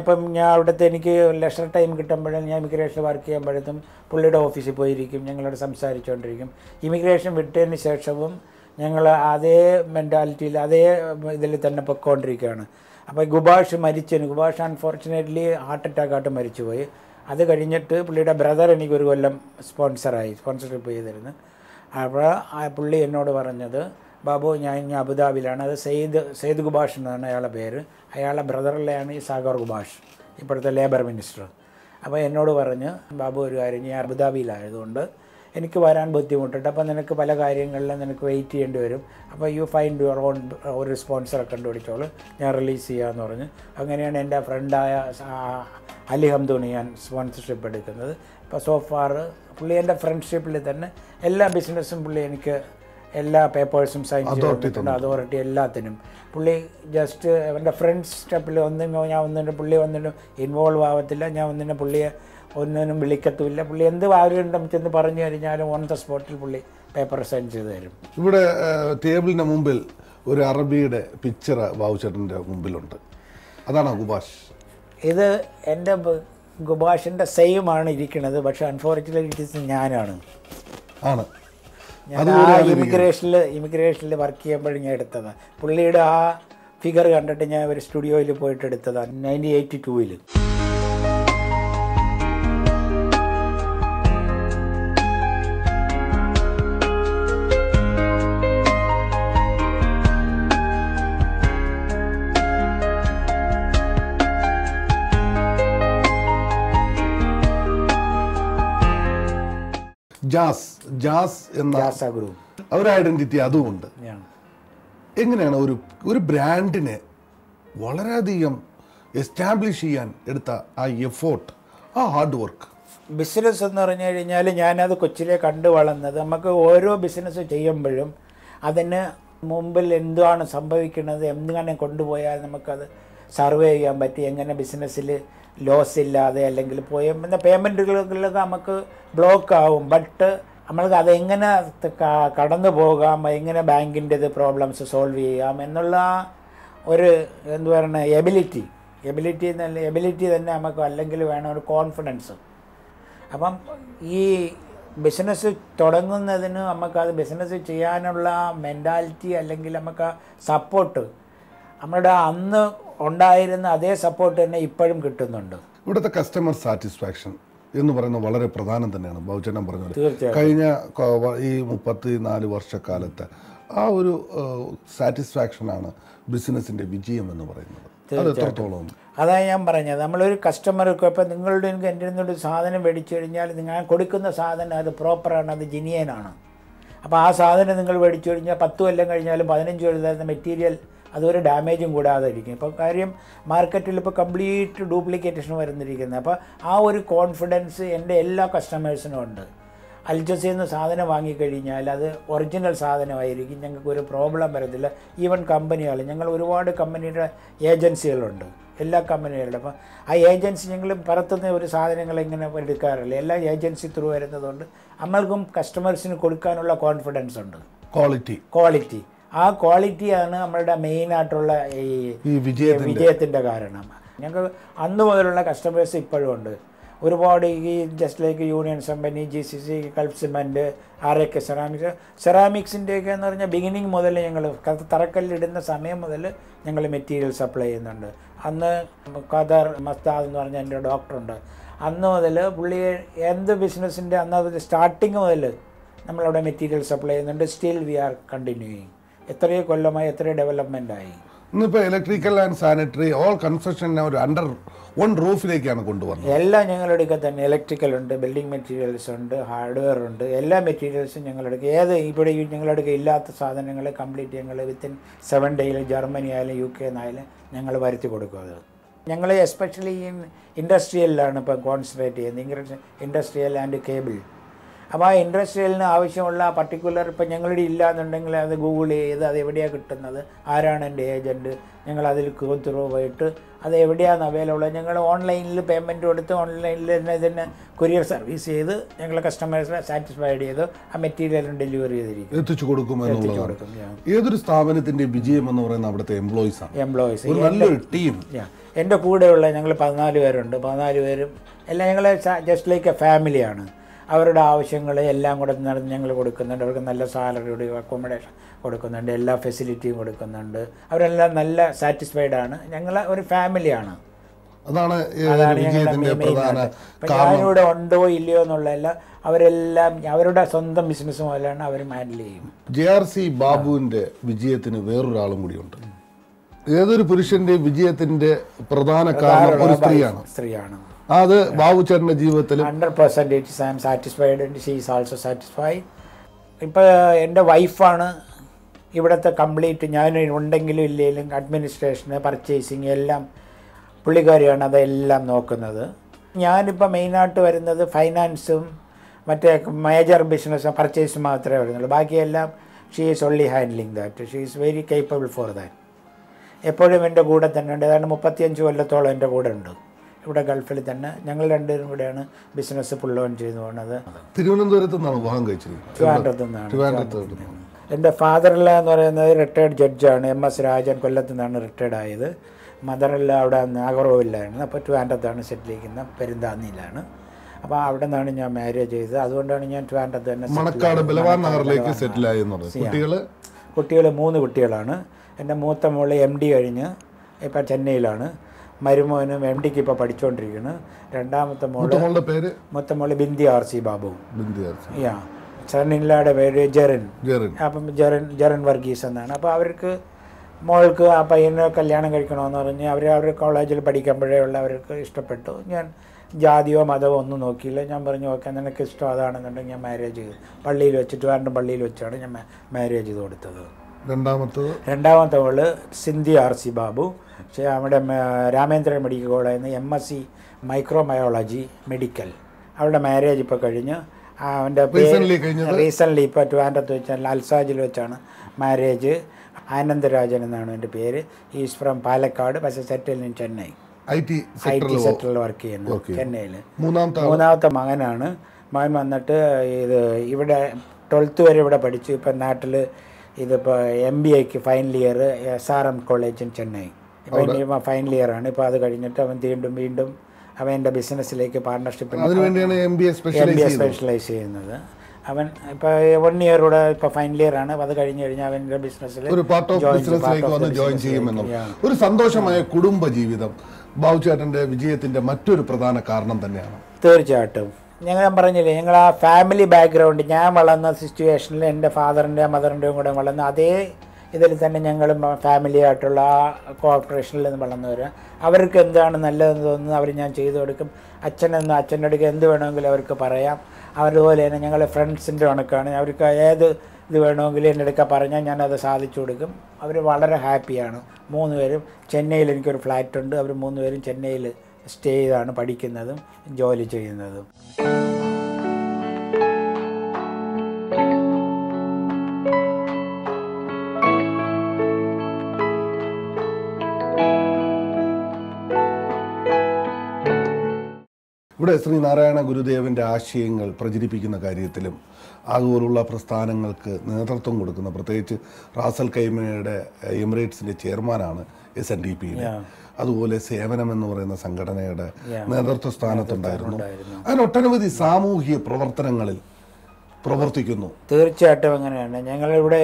അവിടുത്തെ എനിക്ക് ലെഷർ ടൈം കിട്ടുമ്പോഴും ഞാൻ ഇമിഗ്രേഷൻ വർക്ക് ചെയ്യുമ്പോഴത്തും പുള്ളിയുടെ ഓഫീസിൽ പോയിരിക്കും, ഞങ്ങളോട് സംസാരിച്ചുകൊണ്ടിരിക്കും. ഇമിഗ്രേഷൻ വിട്ടതിന് ശേഷവും ഞങ്ങൾ അതേ മെൻറ്റാലിറ്റിയിൽ അതേ ഇതിൽ തന്നെ പൊയ്ക്കൊണ്ടിരിക്കുകയാണ്. അപ്പോൾ ഗുബാഷ് അൺഫോർച്ചുനേറ്റ്ലി ഹാർട്ട് അറ്റാക്കായിട്ട് മരിച്ചുപോയി. അത് കഴിഞ്ഞിട്ട് പുള്ളിയുടെ ബ്രദർ എനിക്കൊരു കൊല്ലം സ്പോൺസർഷിപ്പ് ചെയ്തിരുന്നു. അപ്പോൾ പുള്ളി എന്നോട് പറഞ്ഞത്, ബാബു ഞാൻ അബുദാബിയിലാണ്, അത് സെയ്ദ് ഗുബാഷ് എന്നാണ് അയാളുടെ പേര്, അയാളുടെ ബ്രദറിലെയാണ് ഈ സാഗർ ഗുബാഷ്, ഇപ്പോഴത്തെ ലേബർ മിനിസ്റ്റർ. അപ്പോൾ എന്നോട് പറഞ്ഞ്, ബാബു ഒരു കാര്യം, ഞാൻ അബുദാബിയിലായതുകൊണ്ട് എനിക്ക് വരാൻ ബുദ്ധിമുട്ടുണ്ട്, അപ്പോൾ നിനക്ക് പല കാര്യങ്ങളിലും നിനക്ക് വെയിറ്റ് ചെയ്യേണ്ടി വരും, അപ്പോൾ യു ഫൈൻഡ് യുവർ ഓൺ ഒരു സ്പോൺസറെ കണ്ടുപിടിച്ചോളൂ, ഞാൻ റിലീസ് ചെയ്യാമെന്ന് പറഞ്ഞു. അങ്ങനെയാണ് എൻ്റെ ഫ്രണ്ടായ അലി ഹംദൂന് ഞാൻ സ്പോൺസർഷിപ്പ് എടുക്കുന്നത്. ഇപ്പോൾ സോഫാർ പുള്ളി എൻ്റെ ഫ്രണ്ട്ഷിപ്പിൽ തന്നെ എല്ലാ ബിസിനസ്സും പുള്ളി എനിക്ക് എല്ലാ പേപ്പേഴ്സും സൈൻ ചെയ്തിട്ടുണ്ട്, അതോറിറ്റി എല്ലാത്തിനും. പുള്ളി ജസ്റ്റ് എൻ്റെ ഫ്രണ്ട്സ് സ്റ്റെപ്പിൽ പുള്ളി ഒന്നിനും ഇൻവോൾവ് ആവത്തില്ല, ഞാൻ പുള്ളിയെ ഒന്നിനും വിളിക്കത്തുമില്ല. പുള്ളി എന്ത് ആഗ്രഹം ചെന്ന് പറഞ്ഞു കഴിഞ്ഞാലും ഓൺ ദ സ്പോട്ടിൽ പുള്ളി പേപ്പർ സൈൻ ചെയ്ത് തരും. ഇവിടെ ടേബിളിൻ്റെ മുമ്പിൽ ഒരു അറബിയുടെ പിക്ചർ ബാബുചേട്ടൻ്റെ മുമ്പിലുണ്ട്, അതാണോ ഗുബാഷ്? ഇത് എൻ്റെ ഗുബാഷിൻ്റെ സെയിമാണ് ഇരിക്കുന്നത്, പക്ഷേ അൺഫോർച്ചുനേറ്റ്ലി ഞാനാണ്. ആണ്. ഞാൻ ആ ഇമിഗ്രേഷനിൽ വർക്ക് ചെയ്യുമ്പോൾ ഞാൻ എടുത്തതാണ്. പുള്ളിയുടെ ആ ഫിഗർ കണ്ടിട്ട് ഞാൻ ഒരു സ്റ്റുഡിയോയിൽ പോയിട്ട് എടുത്തതാണ് 1982. ജാസ് എന്ന ഒരു ഐഡന്റിറ്റി അതുമുണ്ട്. എങ്ങനെയാണ് ഒരു ബ്രാൻഡിനെ വളരെയധികം എസ്റ്റാബ്ലിഷ് ചെയ്യാൻ എടുത്ത ആ എഫോർട്ട്, ആ ഹാർഡ് വർക്ക്? ബിസിനസ് എന്ന് പറഞ്ഞു കഴിഞ്ഞാൽ ഞാനത് കൊച്ചിലെ കണ്ടു വളർന്നത്. നമുക്ക് ഓരോ ബിസിനസ് ചെയ്യുമ്പോഴും അതിന് മുമ്പിൽ എന്താണ് സംഭവിക്കുന്നത്, എങ്ങനെ കൊണ്ടുപോയാൽ നമുക്കത് സർവേ ചെയ്യാൻ പറ്റി, എങ്ങനെ ബിസിനസ്സിൽ ലോസ് ഇല്ലാതെ അല്ലെങ്കിൽ പിന്നെ പേയ്മെൻറ്റുകളൊക്കെ നമുക്ക് ബ്ലോക്ക് ആവും. ബട്ട് നമ്മൾക്ക് അതെങ്ങനെ കടന്നു പോകാം, എങ്ങനെ ബാങ്കിൻ്റെത് പ്രോബ്ലംസ് സോൾവ് ചെയ്യാം എന്നുള്ള ഒരു എന്ത് പറയുന്നത് എബിലിറ്റി തന്നെ നമുക്ക് അല്ലെങ്കിൽ വേണം ഒരു കോൺഫിഡൻസ്. അപ്പം ഈ ബിസിനസ് തുടങ്ങുന്നതിന് നമുക്കത് ബിസിനസ് ചെയ്യാനുള്ള മെൻറ്റാലിറ്റി അല്ലെങ്കിൽ നമുക്ക് സപ്പോർട്ട് നമ്മുടെ അന്ന് ഉണ്ടായിരുന്ന അതേ സപ്പോർട്ട് തന്നെ ഇപ്പോഴും കിട്ടുന്നുണ്ട്. ഇവിടുത്തെ കസ്റ്റമർ സാറ്റിസ്ഫാക്ഷൻ എന്ന് പറയുന്നത് വളരെ പ്രധാനം തന്നെയാണ്. ബഹുചേട്ടൻ പറഞ്ഞത് കഴിഞ്ഞ ഈ 34 വർഷക്കാലത്ത് ആ ഒരു സാറ്റിസ്ഫാക്ഷനാണ് ബിസിനസ്സിൻ്റെ വിജയം എന്ന് പറയുന്നത്. അത് എത്രത്തോളം? അതാണ് ഞാൻ പറഞ്ഞത്. നമ്മളൊരു കസ്റ്റമർക്ക് ഇപ്പോൾ നിങ്ങളുടെ എൻ്റെ നിന്നൊരു സാധനം മേടിച്ചു കഴിഞ്ഞാൽ നിങ്ങൾ കൊടുക്കുന്ന സാധനം അത് പ്രോപ്പറാണ്, അത് ജെന്യുവനാണ്. അപ്പോൾ ആ സാധനം നിങ്ങൾ മേടിച്ചു കഴിഞ്ഞാൽ 10 കൊല്ലം കഴിഞ്ഞാലും 15 കൊല്ലം മെറ്റീരിയൽ അതൊരു ഡാമേജും കൂടാതെ ഇരിക്കും. ഇപ്പോൾ കാര്യം മാർക്കറ്റിൽ ഇപ്പോൾ കംപ്ലീറ്റ് ഡ്യൂപ്ലിക്കേറ്റേഷൻ വരുന്നിരിക്കുന്നത്. അപ്പോൾ ആ ഒരു കോൺഫിഡൻസ് എൻ്റെ എല്ലാ കസ്റ്റമേഴ്സിനും ഉണ്ട്. അൽജസിയിൽ നിന്ന് സാധനം വാങ്ങിക്കഴിഞ്ഞാൽ അത് ഒറിജിനൽ സാധനമായിരിക്കും, ഞങ്ങൾക്ക് ഒരു പ്രോബ്ലം വരത്തില്ല. ഈവൻ കമ്പനികൾ, ഞങ്ങൾ ഒരുപാട് കമ്പനിയുടെ ഏജൻസികളുണ്ട്, എല്ലാ കമ്പനികളുടെ. അപ്പോൾ ആ ഏജൻസി ഞങ്ങൾ പുറത്തുനിന്ന് ഒരു സാധനങ്ങൾ ഇങ്ങനെ എടുക്കാറില്ല, എല്ലാ ഏജൻസി ത്രൂ വരുന്നതുകൊണ്ട് നമ്മൾക്കും കസ്റ്റമേഴ്സിന് കൊടുക്കാനുള്ള കോൺഫിഡൻസ് ഉണ്ട്. ക്വാളിറ്റി ആ ക്വാളിറ്റിയാണ് നമ്മളുടെ മെയിനായിട്ടുള്ള ഈ വിജയത്തിൻ്റെ കാരണം. ഞങ്ങൾക്ക് അന്ന് മുതലുള്ള കസ്റ്റമേഴ്സ് ഇപ്പോഴും ഉണ്ട് ഒരുപാട്. ഈ just like union company, GCC, Gulf cement, RK സെറാമിക്സിൻ്റെയൊക്കെ എന്ന് പറഞ്ഞാൽ ബിഗിനിങ് മുതൽ ഞങ്ങൾ തറക്കല്ലിടുന്ന സമയം മുതൽ ഞങ്ങൾ മെറ്റീരിയൽ സപ്ലൈ ചെയ്യുന്നുണ്ട്. അന്ന് ഖദർ മസ്താദ് എന്ന് പറഞ്ഞ എൻ്റെ ഡോക്ടറുണ്ട്. അന്ന് മുതൽ പുള്ളി എന്ത് ബിസിനസ്സിൻ്റെ അന്ന് സ്റ്റാർട്ടിങ് മുതൽ നമ്മളവിടെ മെറ്റീരിയൽ സപ്ലൈ ചെയ്യുന്നുണ്ട്. Still we R continuing. എത്രയോ കൊല്ലമായി, എത്രയോ ഡെവലപ്മെൻ്റ് ആയി. ഇന്നിപ്പോൾ electrical and sanitary all construction ഒരു അണ്ടർ വൺ റൂഫിലേക്കാണ് കൊണ്ടുവന്നത്. എല്ലാം ഞങ്ങളെടുക്കുക തന്നെ. ഇലക്ട്രിക്കൽ ഉണ്ട്, ബിൽഡിംഗ് മെറ്റീരിയൽസ് ഉണ്ട്, ഹാർഡ്വെയർ ഉണ്ട്, എല്ലാ മെറ്റീരിയൽസും ഞങ്ങളെടുക്കുക. ഇവിടെ ഞങ്ങളെടുക്കുക ഇല്ലാത്ത സാധനങ്ങൾ കംപ്ലീറ്റ് ഞങ്ങൾ വിത്തിൻ 7 ഡേയിൽ ജർമ്മനി ആയാലും UK എന്നായാലും ഞങ്ങൾ വരുത്തി കൊടുക്കുക. അത് ഞങ്ങൾ എസ്പെഷ്യലി ഈ ഇൻഡസ്ട്രിയലിലാണ് ഇപ്പം കോൺസെൻട്രേറ്റ് ചെയ്യുന്നത്, ഇൻഡസ്ട്രിയൽ ആൻഡ് കേബിൾ. അപ്പോൾ ആ ഇൻഡസ്ട്രിയലിന് ആവശ്യമുള്ള പർട്ടിക്കുലർ ഇപ്പം ഞങ്ങളുടെ ഇല്ല എന്നുണ്ടെങ്കിൽ അത് ഗൂഗിൾ ചെയ്ത് അത് എവിടെയാണ് കിട്ടുന്നത്, ആരാണ് എൻ്റെ ഏജൻറ്റ്, ഞങ്ങൾ അതിൽ ത്രൂ പോയിട്ട് അത് എവിടെയാണ് അവൈലബിൾ, ഞങ്ങൾ ഓൺലൈനിൽ പേയ്മെൻറ്റ് കൊടുത്ത് ഓൺലൈനിൽ തന്നെ ഇതിന് കൊറിയർ സർവീസ് ചെയ്ത് ഞങ്ങൾ കസ്റ്റമേഴ്സിനെ സാറ്റിസ്ഫൈഡ് ചെയ്ത് ആ മെറ്റീരിയലും ഡെലിവറി ചെയ്തിരിക്കും, എത്തിച്ചു കൊടുക്കും. ഏതൊരു സ്ഥാപനത്തിൻ്റെ വിജയം എന്ന് പറയുന്നത് അവിടുത്തെ എംപ്ലോയീസ്, നല്ലൊരു ടീം. എൻ്റെ കൂടെയുള്ള ഞങ്ങൾ 14 പേരുണ്ട്. 14 പേരും എല്ലാം ഞങ്ങൾ ജസ്റ്റ് ലൈക്ക് എ ഫാമിലിയാണ്. അവരുടെ ആവശ്യങ്ങൾ എല്ലാം കൂടെ നടന്ന് ഞങ്ങൾ കൊടുക്കുന്നുണ്ട്. അവർക്ക് നല്ല സാലറി, അക്കോമഡേഷൻ കൊടുക്കുന്നുണ്ട്, എല്ലാ ഫെസിലിറ്റിയും കൊടുക്കുന്നുണ്ട്. അവരെല്ലാം നല്ല സാറ്റിസ്ഫൈഡ് ആണ്. ഞങ്ങൾ ഒരു ഫാമിലിയാണ്. അതാണ് ഞങ്ങളുടെ മെയിൻ. ഞാനിവിടെ ഉണ്ടോ ഇല്ലയോ എന്നുള്ളതല്ല, അവരെല്ലാം അവരുടെ സ്വന്തം ബിസിനസ് പോലെയാണ് അവർ ഹാൻഡിൽ ചെയ്യും. JRC ബാബുവിൻ്റെ വിജയത്തിന് വേറൊരാളും കൂടിയുണ്ട്. ഏതൊരു പുരുഷന്റെ വിജയത്തിന്റെ പ്രധാന കാരണം ഒരു സ്ത്രീയാണ്. അത് ബാബുചേട്ടൻ്റെ ജീവിതത്തിൽ 100% I am satisfied and she is also satisfied. ഇപ്പോൾ എൻ്റെ വൈഫാണ് ഇവിടുത്തെ കംപ്ലീറ്റ്, ഞാൻ ഉണ്ടെങ്കിലും ഇല്ലെങ്കിലും അഡ്മിനിസ്ട്രേഷന്, പർച്ചേസിങ് എല്ലാം പുള്ളിക്കാരിയാണ് അതെല്ലാം നോക്കുന്നത്. ഞാനിപ്പോൾ മെയിനായിട്ട് വരുന്നത് ഫൈനാൻസും മറ്റേ മേജർ ബിസിനസ് പർച്ചേസ് മാത്രമേ വരുന്നുള്ളൂ. ബാക്കിയെല്ലാം she is only handling that. She is very capable for that. എപ്പോഴും എൻ്റെ കൂടെ തന്നെ ഉണ്ട്. ഏതാണ്ട് 35 കൊല്ലത്തോളം എൻ്റെ കൂടെ ഉണ്ട് ഇവിടെ ഗൾഫിൽ തന്നെ. ഞങ്ങൾ രണ്ടുപേരും കൂടെയാണ് ബിസിനസ് ഫുൾ ഓൺ ചെയ്തു പോകുന്നത്. തിരുവനന്തപുരത്ത് നിന്നാണ് വിവാഹം കഴിച്ചത്? ട്രിവാൻഡ്രത്ത് നിന്നാണ്. എൻ്റെ ഫാദറില്ല എന്ന് പറയുന്നത് റിട്ടയർഡ് ജഡ്ജാണ്, MS രാജൻ, കൊല്ലത്ത് നിന്നാണ് റിട്ടയർഡ് ആയത്. മദറില്ല അവിടെ നാഗർകോവിലായിരുന്നു. അപ്പോൾ ട്രിവാൻഡ്രത്താണ് സെറ്റിൽ ചെയ്യുന്നത്, പെരുന്താന്നിയിലാണ്. അപ്പോൾ അവിടെ നിന്നാണ് ഞാൻ മാരേജ് ചെയ്തത്. അതുകൊണ്ടാണ് ഞാൻ ട്രിവാൻഡ്രത്ത് തന്നെ മണക്കാട് ബലവാൻ നഗറിലേക്ക് സെറ്റിലായി എന്നുള്ളത്. കുട്ടികൾ 3 കുട്ടികളാണ്. എൻ്റെ മൂത്ത മോള് MD കഴിഞ്ഞ് ഇപ്പം ചെന്നൈയിലാണ്. മരുമോനും MDക്ക് ഇപ്പോൾ പഠിച്ചുകൊണ്ടിരിക്കുന്നു. രണ്ടാമത്തെ മോളുടെ പേര് മൂത്ത മോള് ബിന്ദി RC ബാബു. യാ സണ്ണില്ലാടെ പേര് ജെറിൻ. അപ്പം ജെറിൻ വർഗീസ് എന്നാണ്. അപ്പോൾ അവർക്ക് മോൾക്ക് ആ പയ്യനെ കല്യാണം കഴിക്കണമെന്ന് പറഞ്ഞ് അവർ കോളേജിൽ പഠിക്കുമ്പോഴേ ഉള്ള അവർക്ക് ഇഷ്ടപ്പെട്ടു. ഞാൻ ജാതിയോ മതമോ ഒന്നും നോക്കിയില്ല. ഞാൻ പറഞ്ഞു ഓക്കെ നിനക്ക് ഇഷ്ടം അതാണെന്നുണ്ടെങ്കിൽ ഞാൻ മാരേജ് ചെയ്തു. പള്ളിയിൽ വെച്ച് ട്രിവാൻഡ്രം പള്ളിയിൽ വെച്ചാണ് ഞാൻ മാരേജ് ചെയ്ത് കൊടുത്തത്. രണ്ടാമത്തെ അവള് സിന്ധി RC ബാബു. പക്ഷേ അവിടെ രാമേന്ദ്രൻ മെഡിക്കൽ കോളേജിൽ നിന്ന് MSc മൈക്രോബയോളജി മെഡിക്കൽ. അവളുടെ മാരേജ് ഇപ്പോൾ കഴിഞ്ഞ്. അവൻ്റെ റീസെൻ്റ്ലി ഇപ്പോൾ ട്രിവാൻഡ്രത്ത് വെച്ചാൽ അൽസാജിൽ വെച്ചാണ് മാരേജ്. ആനന്ദരാജൻ എന്നാണ് എൻ്റെ പേര്. ഈസ് ഫ്രം പാലക്കാട്, പക്ഷേ സെറ്റിൽ ഇൻ ചെന്നൈ. IT സെക്ടറിൽ വർക്ക് ചെയ്യുന്നു ചെന്നൈയിൽ. മൂന്നാമത്തെ മകനാണ്. മകൻ വന്നിട്ട് ഇവിടെ 12th വരെ ഇവിടെ പഠിച്ചു. ഇപ്പം നാട്ടിൽ ഇതിപ്പോൾ MBAക്ക് final year SRM college in Chennai. ഇപ്പം ഫൈനൽ ഇയറാണ്. ഇപ്പോൾ അത് കഴിഞ്ഞിട്ട് അവൻ വീണ്ടും അവൻ എൻ്റെ ബിസിനസ്സിലേക്ക് പാർട്ണർഷിപ്പിന് MBA സ്പെഷ്യലൈസ് ചെയ്യുന്നത്. അവൻ ഇപ്പോൾ 1 ഇയർ കൂടെ ഇപ്പോൾ ഫൈനൽ ഇയർ ആണ്. അത് കഴിഞ്ഞ് കഴിഞ്ഞാൽ അവൻ്റെ ബിസിനസ്സിൽ ജോയിൻ ചെയ്യുമെന്നുള്ള ഒരു സന്തോഷമായ കുടുംബ ജീവിതം ബാബുചേട്ടൻ്റെ വിജയത്തിൻ്റെ മറ്റൊരു പ്രധാന കാരണം തന്നെയാണ്. തീർച്ചയായിട്ടും. ഞാൻ പറഞ്ഞില്ലേ, ഞങ്ങൾ ആ ഫാമിലി ബാക്ക്ഗ്രൗണ്ട്, ഞാൻ വളർന്ന സിറ്റുവേഷനിൽ എൻ്റെ ഫാദറിൻ്റെയും മദറിൻ്റെയും കൂടെ വളർന്ന അതേ ഇതിൽ തന്നെ ഞങ്ങളും ഫാമിലി ആയിട്ടുള്ള ആ കോർപ്പറേഷനിൽ നിന്ന് വളർന്നവർ. അവർക്ക് എന്താണ് നല്ലതെന്ന് തോന്നുന്നത് അവർ ഞാൻ ചെയ്തു കൊടുക്കും. അച്ഛൻ്റെ അടുക്ക് എന്ത് വേണമെങ്കിലും അവർക്ക് പറയാം. അതുപോലെ തന്നെ ഞങ്ങളെ ഫ്രണ്ട്സിൻ്റെ കണക്കാണ്. അവർക്ക് ഏത് ഇത് വേണമെങ്കിലും എൻ്റെ അടുക്ക പറഞ്ഞാൽ ഞാനത് സാധിച്ചു കൊടുക്കും. അവർ വളരെ ഹാപ്പിയാണ്. 3 പേരും. ചെന്നൈയിൽ എനിക്കൊരു ഫ്ലാറ്റുണ്ട്. അവർ 3 പേരും ചെന്നൈയിൽ സ്റ്റേ ചെയ്താണ് പഠിക്കുന്നതും ജോലി ചെയ്യുന്നതും. ഇവിടെ ശ്രീനാരായണ ഗുരുദേവൻ്റെ ആശയങ്ങൾ പ്രചരിപ്പിക്കുന്ന കാര്യത്തിലും അതുപോലുള്ള പ്രസ്ഥാനങ്ങൾക്ക് നേതൃത്വം കൊടുക്കുന്ന, പ്രത്യേകിച്ച് റാസൽ കൈമയുടെ എമിറേറ്റ്സിൻ്റെ ചെയർമാനാണ് SNDP. അതുപോലെ സേവനം എന്ന് പറയുന്ന സംഘടനയുടെ നേതൃത്വ സ്ഥാനത്തുണ്ടായിരുന്നു. അതിന് ഒട്ടനവധി സാമൂഹിക പ്രവർത്തനങ്ങളിൽ പ്രവർത്തിക്കുന്നു. തീർച്ചയായിട്ടും അങ്ങനെയാണ്. ഞങ്ങളിവിടെ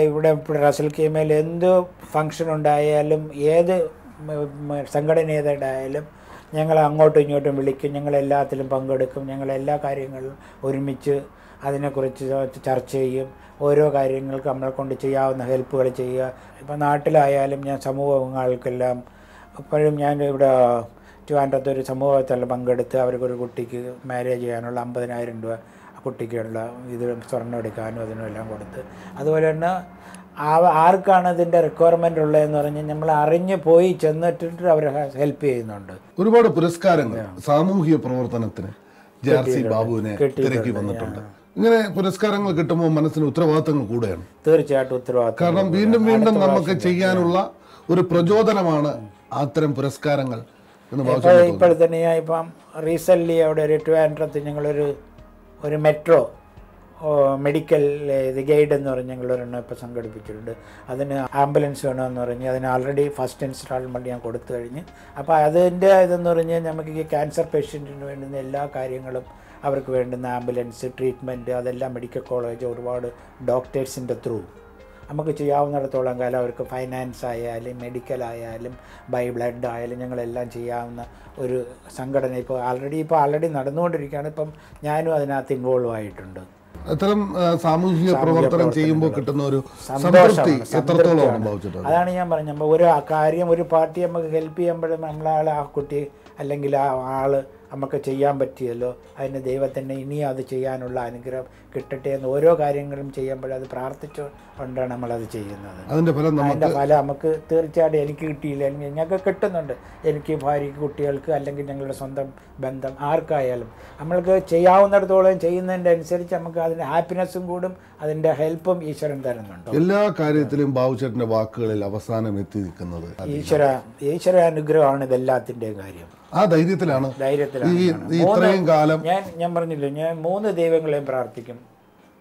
റാസൽ കൈമയിൽ എന്ത് ഫംഗ്ഷൻ ഉണ്ടായാലും ഏത് സംഘടന ഏതായാലും ഞങ്ങൾ അങ്ങോട്ടും ഇങ്ങോട്ടും വിളിക്കും. ഞങ്ങളെല്ലാത്തിലും പങ്കെടുക്കും. ഞങ്ങളെല്ലാ കാര്യങ്ങളിലും ഒരുമിച്ച് അതിനെക്കുറിച്ച് ചർച്ച ചെയ്യും. ഓരോ കാര്യങ്ങൾക്ക് നമ്മളെ കൊണ്ട് ചെയ്യാവുന്ന ഹെൽപ്പുകൾ ചെയ്യുക. ഇപ്പം നാട്ടിലായാലും ഞാൻ സമൂഹങ്ങൾക്കെല്ലാം ഇപ്പോഴും ഞാൻ ഇവിടെ ട്രിവാൻഡ്രത്ത് ഒരു സമൂഹത്തിൽ പങ്കെടുത്ത് അവർക്കൊരു കുട്ടിക്ക് മാരേജ് ചെയ്യാനുള്ള 50,000 രൂപ കുട്ടിക്കുള്ള ഇത് സ്വർണ്ണം എടുക്കാനും അതിനെല്ലാം കൊടുത്ത്, അതുപോലെ തന്നെ ആർക്കാണ് ഇതിൻ്റെ റിക്വയർമെൻ്റ് ഉള്ളതെന്ന് പറഞ്ഞ് നമ്മൾ അറിഞ്ഞ് പോയി ചെന്നിട്ട് അവരെ ഹെൽപ്പ് ചെയ്യുന്നുണ്ട്. ഒരുപാട് പുരസ്കാരങ്ങൾ സാമൂഹിക പ്രവർത്തനത്തിന് JRC ബാബുവിനെ തിരക്കി വന്നിട്ടുണ്ട്. ഇങ്ങനെ പുരസ്കാരങ്ങൾ കിട്ടുമ്പോൾ മനസ്സിന് ഉത്തരവാദിത്തങ്ങൾ കൂടുകയാണ്. തീർച്ചയായിട്ടും ഉത്തരവാദിത്തം. കാരണം വീണ്ടും വീണ്ടും നമുക്ക് ചെയ്യാനുള്ള ഒരു പ്രചോദനമാണ് അത്തരം പുരസ്കാരങ്ങൾ എന്ന് പറയുന്നത്. ഇപ്പോൾ തന്നെ ഇപ്പം റീസെൻ്റ്ലി അവിടെ ഒരു ട്രിവാൻഡ്രത്ത് ഞങ്ങളൊരു മെട്രോ മെഡിക്കൽ ഗൈഡ് എന്ന് പറഞ്ഞ് ഞങ്ങളൊരെണ്ണം ഇപ്പോൾ സംഘടിപ്പിച്ചിട്ടുണ്ട്. അതിന് ആംബുലൻസ് വേണമെന്ന് പറഞ്ഞ് അതിന് ആൾറെഡി ഫസ്റ്റ് ഇൻസ്റ്റാൾമെൻറ്റ് ഞാൻ കൊടുത്തു കഴിഞ്ഞ്. അപ്പോൾ അതിൻ്റെ ഇതെന്ന് പറഞ്ഞാൽ നമുക്ക് ഈ ക്യാൻസർ പേഷ്യൻറ്റിന് വേണ്ടുന്ന എല്ലാ കാര്യങ്ങളും അവർക്ക് വേണ്ടുന്ന ആംബുലൻസ് ട്രീറ്റ്മെൻറ്റ് അതെല്ലാം മെഡിക്കൽ കോളേജ് ഒരുപാട് ഡോക്ടേഴ്സിൻ്റെ ത്രൂ നമുക്ക് ചെയ്യാവുന്നിടത്തോളം കാലം അവർക്ക് ഫൈനാൻസ് ആയാലും മെഡിക്കലായാലും ബൈ ബ്ലഡ് ആയാലും ഞങ്ങളെല്ലാം ചെയ്യാവുന്ന ഒരു സംഘടന ഇപ്പോൾ ആൾറെഡി നടന്നുകൊണ്ടിരിക്കുകയാണ്. ഇപ്പം ഞാനും അതിനകത്ത് ഇൻവോൾവ് ആയിട്ടുണ്ട്. അത്തരം സാമൂഹിക പ്രവർത്തനം ചെയ്യുമ്പോൾ കിട്ടുന്ന ഒരു സംതൃപ്തി എത്രത്തോളം? അതാണ് ഞാൻ പറഞ്ഞത്. ഒരു കാര്യം ഒരു പാർട്ടി നമുക്ക് ഹെൽപ്പ് ചെയ്യുമ്പോഴും നമ്മളാൾ ആ കുട്ടി അല്ലെങ്കിൽ ആ ആള് നമുക്ക് ചെയ്യാൻ പറ്റിയല്ലോ, അതിന് ദൈവത്തിൻ്റെ ഇനിയും അത് ചെയ്യാനുള്ള അനുഗ്രഹം കിട്ടട്ടെ എന്ന് ഓരോ കാര്യങ്ങളും ചെയ്യുമ്പോഴും അത് പ്രാർത്ഥിച്ചുകൊണ്ടാണ് നമ്മളത് ചെയ്യുന്നത്. അതിൻ്റെ ഫലം നമുക്ക് തീർച്ചയായിട്ടും എനിക്ക് കിട്ടിയില്ല, അല്ലെങ്കിൽ ഞങ്ങൾക്ക് കിട്ടുന്നുണ്ട്. എനിക്ക് ഭാര്യയ്ക്ക് കുട്ടികൾക്ക് അല്ലെങ്കിൽ ഞങ്ങളുടെ സ്വന്തം ബന്ധം ആർക്കായാലും നമ്മൾക്ക് ചെയ്യാവുന്നിടത്തോളം ചെയ്യുന്നതിൻ്റെ അനുസരിച്ച് നമുക്ക് അതിൻ്റെ ഹാപ്പിനെസ്സും കൂടും, അതിൻ്റെ ഹെൽപ്പും ഈശ്വരൻ തരുന്നുണ്ട്. എല്ലാ കാര്യത്തിലും ബാബുചേട്ടൻ്റെ വാക്കുകളിൽ അവസാനം എത്തി നിൽക്കുന്നത് ഈശ്വര അനുഗ്രഹമാണ് ഇതെല്ലാത്തിൻ്റെയും കാര്യം. ആ ധൈര്യത്തിലാണ് ഇത്രയും കാലം ഞാൻ പറഞ്ഞില്ലേ, ഞാൻ 3 ദൈവങ്ങളെയും പ്രാർത്ഥിക്കും.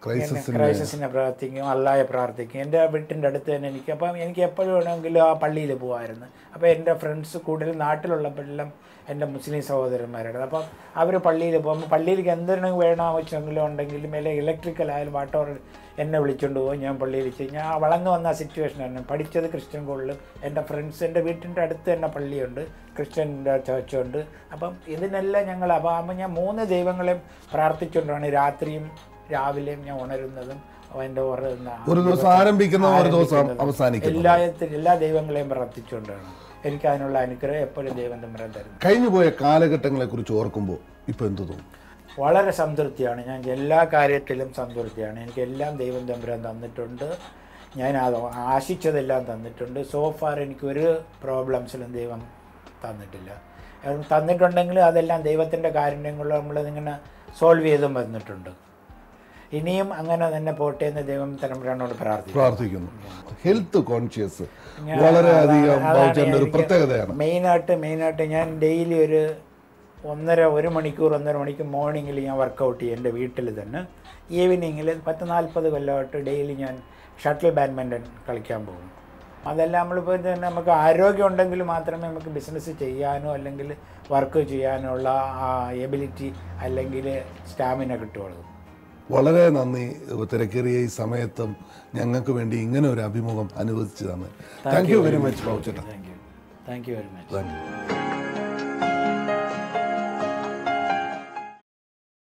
ക്രൈസിസിനെ പ്രാർത്ഥിക്കും, അല്ലാഹയെ പ്രാർത്ഥിക്കും. എൻ്റെ വീട്ടിൻ്റെ അടുത്ത് തന്നെ എനിക്ക് എപ്പോഴും വേണമെങ്കിലും ആ പള്ളിയിൽ പോകുമായിരുന്നു. അപ്പോൾ എൻ്റെ ഫ്രണ്ട്സ് കൂടുതൽ നാട്ടിലുള്ളപ്പോഴെല്ലാം എൻ്റെ മുസ്ലിം സഹോദരന്മാരാണ്. അപ്പം അവർ പള്ളിയിൽ പോകുമ്പോൾ പള്ളിയിലേക്ക് എന്തെങ്കിലും വേണം ആവശ്യമെങ്കിലും ഉണ്ടെങ്കിലും അല്ലെങ്കിൽ ഇലക്ട്രിക്കൽ ആയാലും വാട്ടോർ എന്നെ വിളിച്ചുകൊണ്ട് പോകും. ഞാൻ പള്ളിയിൽ ഞാൻ വളർന്നു വന്ന സിറ്റുവേഷനാണ്. പഠിച്ചത് ക്രിസ്ത്യൻ സ്കൂളിലും എൻ്റെ ഫ്രണ്ട്സ് എൻ്റെ വീട്ടിൻ്റെ അടുത്ത് തന്നെ പള്ളിയുണ്ട്, ക്രിസ്ത്യൻ്റെ ചർച്ചുണ്ട്. അപ്പം ഇതിനെല്ലാം ഞങ്ങൾ അപ്പോൾ ഞാൻ 3 ദൈവങ്ങളെയും പ്രാർത്ഥിച്ചുകൊണ്ടാണ് രാത്രിയും രാവിലെയും ഞാൻ ഉണരുന്നതും എൻ്റെ ഒരു ദിവസം ആരംഭിക്കുന്ന ഒരു ദിവസം അവസാനിക്കുന്ന എല്ലാ ദൈവങ്ങളെയും പ്രാർത്ഥിച്ചുകൊണ്ടാണ്. എനിക്ക് അതിനുള്ള അനുഗ്രഹം എപ്പോഴും ദൈവം തമ്പുരാൻ തരുന്നു. കഴിഞ്ഞുപോയ കാലഘട്ടങ്ങളെക്കുറിച്ച് ഓർക്കുമ്പോൾ ഇപ്പോൾ എന്ത് തോന്നും? വളരെ സംതൃപ്തിയാണ്. ഞാൻ എല്ലാ കാര്യത്തിലും സംതൃപ്തിയാണ്. എനിക്കെല്ലാം ദൈവം തമ്പുരാൻ തന്നിട്ടുണ്ട്. ഞാൻ അത് ആശിച്ചതെല്ലാം തന്നിട്ടുണ്ട്. സോഫാർ എനിക്കൊരു പ്രോബ്ലംസിലും ദൈവം തന്നിട്ടില്ല. തന്നിട്ടുണ്ടെങ്കിൽ അതെല്ലാം ദൈവത്തിൻ്റെ കാരുണ്യങ്ങൾ നമ്മളിങ്ങനെ സോൾവ് ചെയ്തും വന്നിട്ടുണ്ട്. ഇനിയും അങ്ങനെ തന്നെ പോട്ടെ എന്ന് ദൈവം തമ്പുരാനോട് പ്രാർത്ഥിക്കുന്നു. ഹെൽത്ത് കോൺഷ്യസ് വളരെയധികം ഒരു പ്രത്യേകതയാണ്. മെയിനായിട്ട് ഞാൻ ഡെയിലി ഒരു 1.5 മണിക്കൂർ മോർണിംഗിൽ ഞാൻ വർക്കൗട്ട് ചെയ്യും എൻ്റെ വീട്ടിൽ തന്നെ. ഈവനിങ്ങിൽ 10-40 കൊല്ലമായിട്ട് ഡെയിലി ഞാൻ ഷട്ടിൽ ബാഡ്മിൻ്റൺ കളിക്കാൻ പോകും. അതെല്ലാം നമ്മളിപ്പോൾ തന്നെ നമുക്ക് ആരോഗ്യം ഉണ്ടെങ്കിൽ മാത്രമേ നമുക്ക് ബിസിനസ് ചെയ്യാനോ അല്ലെങ്കിൽ വർക്ക് ചെയ്യാനോ ഉള്ള ആ എബിലിറ്റി അല്ലെങ്കിൽ സ്റ്റാമിന കിട്ടുകയുള്ളൂ. വളരെ നന്ദി. തിരക്കേറിയ ഈ സമയത്തും ഞങ്ങൾക്ക് വേണ്ടി ഇങ്ങനെ ഒരു അഭിമുഖം അനുവദിച്ചു തന്നെ. Thank you very much Babu ചേട്ടാ. Thank you very much.